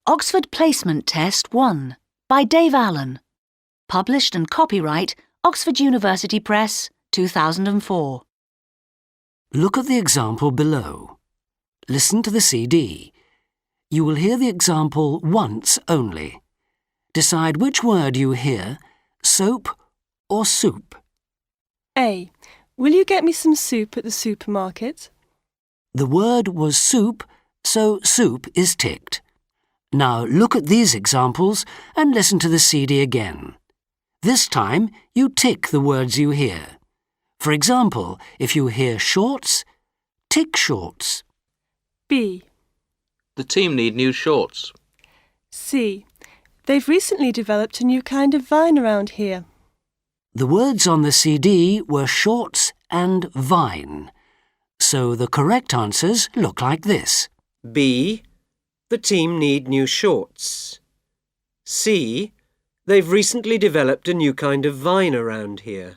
Oxford Placement Test 1 by Dave Allen. Published and copyright Oxford University Press, 2004. Look at the example below. Listen to the CD. You will hear the example once only. Decide which word you hear, soap or soup. A. Will you get me some soup at the supermarket? The word was soup, so soup is ticked. Now look at these examples and listen to the CD again. This time you tick the words you hear. For example, if you hear shorts, tick shorts. B. The team need new shorts. C. They've recently developed a new kind of vine around here. The words on the CD were shorts and vine. So the correct answers look like this. B. The team need new shorts. C. They've recently developed a new kind of vine around here.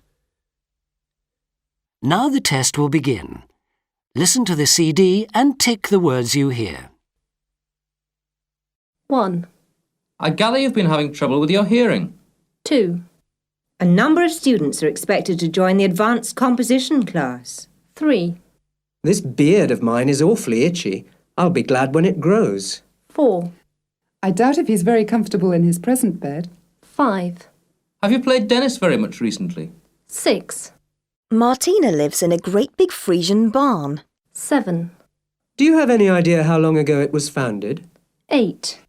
Now the test will begin. Listen to the CD and tick the words you hear. 1, I gather you've been having trouble with your hearing. 2, A number of students are expected to join the advanced composition class. 3, This beard of mine is awfully itchy. I'll be glad when it grows. 4, I doubt if he's very comfortable in his present bed. 5, Have you played tennis very much recently? 6, Martina lives in a great big Frisian barn. 7, Do you have any idea how long ago it was founded? 8,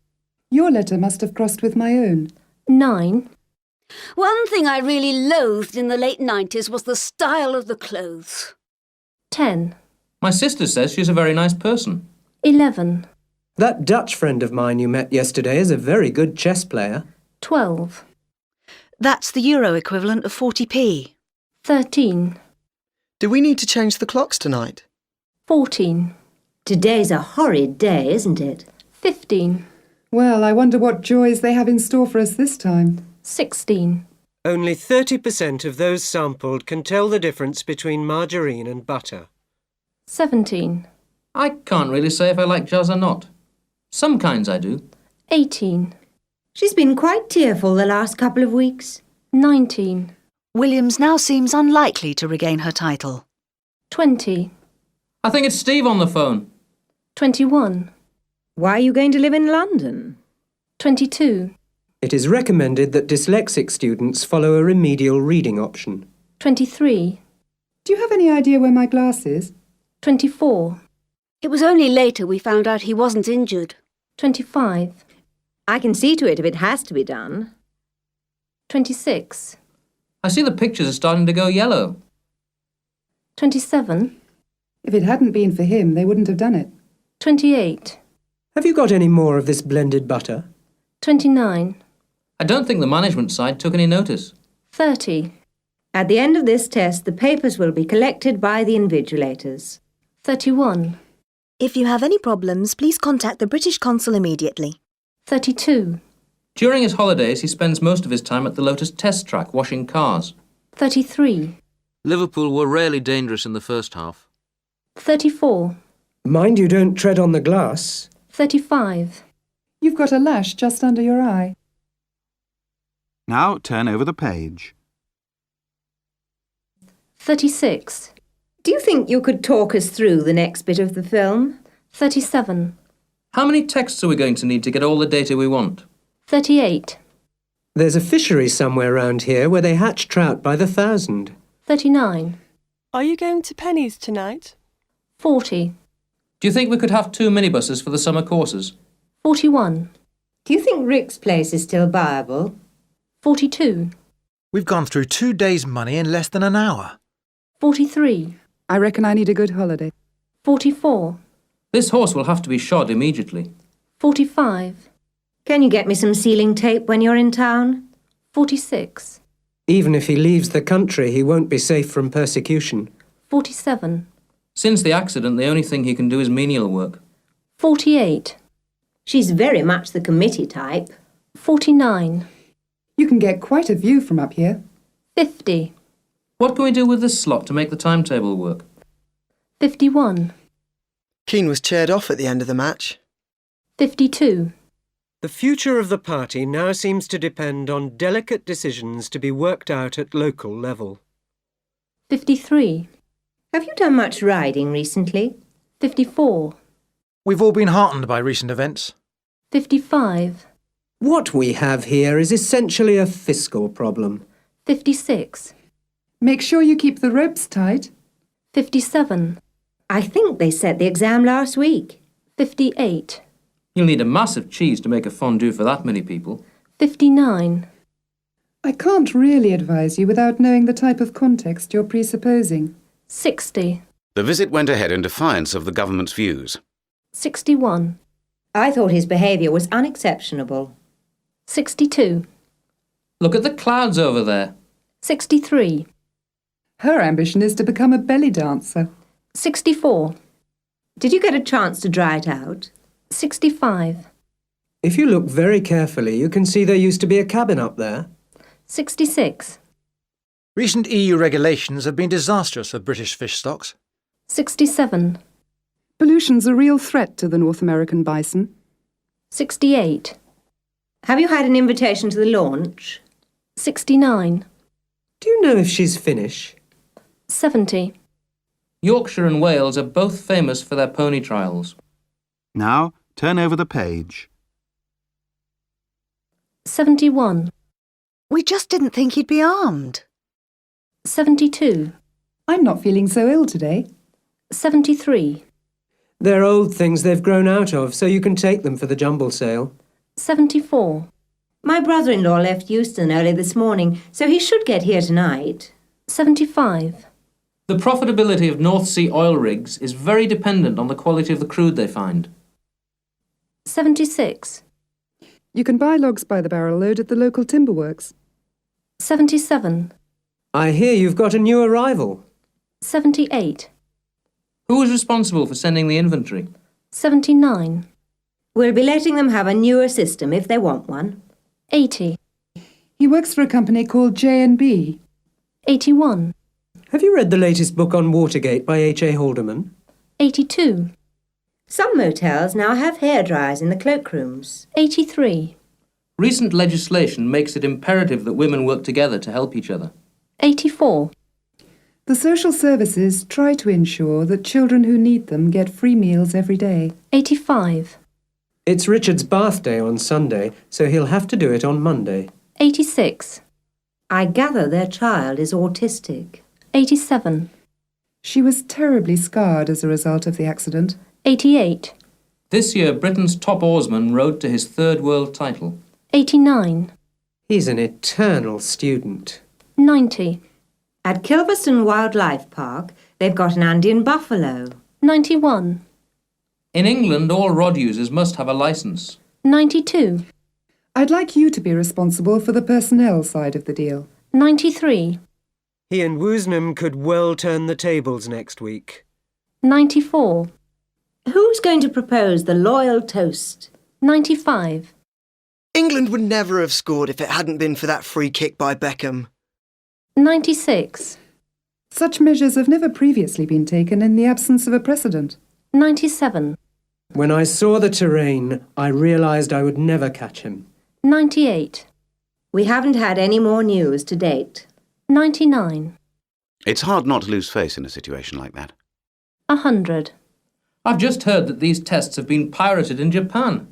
Your letter must have crossed with my own. 9, One thing I really loathed in the late 90s was the style of the clothes. 10, My sister says she's a very nice person. 11, That Dutch friend of mine you met yesterday is a very good chess player. 12, That's the euro equivalent of 40p. 13, Do we need to change the clocks tonight? 14, Today's a horrid day, isn't it? 15, Well, I wonder what joys they have in store for us this time. 16, Only 30% of those sampled can tell the difference between margarine and butter. 17, I can't really say if I like jazz or not. Some kinds I do. 18, She's been quite tearful the last couple of weeks. 19, Williams now seems unlikely to regain her title. 20, I think it's Steve on the phone. 21, Why are you going to live in London? 22, It is recommended that dyslexic students follow a remedial reading option. 23, Do you have any idea where my glass is? 24, It was only later we found out he wasn't injured. 25, I can see to it if it has to be done. 26, I see the pictures are starting to go yellow. 27, If it hadn't been for him, they wouldn't have done it. 28, Have you got any more of this blended butter? 29, I don't think the management side took any notice. 30, At the end of this test, the papers will be collected by the invigilators. 31, If you have any problems, please contact the British consul immediately. 32, During his holidays, he spends most of his time at the Lotus test track washing cars. 33, Liverpool were rarely dangerous in the first half. 34, Mind you don't tread on the glass. 35, You've got a lash just under your eye. Now turn over the page. 36, Do you think you could talk us through the next bit of the film? 37, How many texts are we going to need to get all the data we want? 38, There's a fishery somewhere round here where they hatch trout by the thousand. 39, Are you going to Penny's tonight? 40, Do you think we could have 2 minibuses for the summer courses? 41, Do you think Rick's place is still viable? 42, We've gone through 2 days' money in less than an hour. 43, I reckon I need a good holiday. 44, This horse will have to be shod immediately. 45, Can you get me some sealing tape when you're in town? 46, Even if he leaves the country, he won't be safe from persecution. 47, Since the accident, the only thing he can do is menial work. 48, She's very much the committee type. 49, You can get quite a view from up here. 50, What can we do with this slot to make the timetable work? 51, Keane was chaired off at the end of the match. 52, The future of the party now seems to depend on delicate decisions to be worked out at local level. 53. Have you done much riding recently? 54. We've all been heartened by recent events. 55. What we have here is essentially a fiscal problem. 56. Make sure you keep the ropes tight. 57. I think they set the exam last week. 58. You'll need a massive cheese to make a fondue for that many people. 59. I can't really advise you without knowing the type of context you're presupposing. 60. The visit went ahead in defiance of the government's views. 61. I thought his behaviour was unexceptionable. 62. Look at the clouds over there. 63. Her ambition is to become a belly dancer. 64. Did you get a chance to dry it out? 65. If you look very carefully, you can see there used to be a cabin up there. 66. Recent EU regulations have been disastrous for British fish stocks. 67. Pollution's a real threat to the North American bison. 68. Have you had an invitation to the launch? 69. Do you know if she's Finnish? 70. Yorkshire and Wales are both famous for their pony trials. Now, turn over the page. 71. We just didn't think he'd be armed. 72. I'm not feeling so ill today. 73. They're old things they've grown out of, so you can take them for the jumble sale. 74. My brother-in-law left Euston early this morning, so he should get here tonight. 75. The profitability of North Sea oil rigs is very dependent on the quality of the crude they find. 76. You can buy logs by the barrel load at the local timber works. 77. I hear you've got a new arrival. 78. Who is responsible for sending the inventory? 79. We'll be letting them have a newer system if they want one. 80. He works for a company called J&B. 81. Have you read the latest book on Watergate by H.A. Haldeman? 82. Some motels now have hairdryers in the cloakrooms. 83. Recent legislation makes it imperative that women work together to help each other. 84. The social services try to ensure that children who need them get free meals every day. 85. It's Richard's birthday on Sunday, so he'll have to do it on Monday. 86. I gather their child is autistic. 87. She was terribly scarred as a result of the accident. 88. This year, Britain's top oarsman rode to his third world title. 89. He's an eternal student. 90. At Kilverston Wildlife Park, they've got an Andean buffalo. 91. In England, all rod users must have a licence. 92. I'd like you to be responsible for the personnel side of the deal. 93. He and Woosnam could well turn the tables next week. 94. Who's going to propose the loyal toast? 95. England would never have scored if it hadn't been for that free kick by Beckham. 96. Such measures have never previously been taken in the absence of a precedent. 97. When I saw the terrain, I realised I would never catch him. 98. We haven't had any more news to date. 99. It's hard not to lose face in a situation like that. 100. I've just heard that these tests have been pirated in Japan.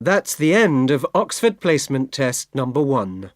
That's the end of Oxford Placement Test number 1.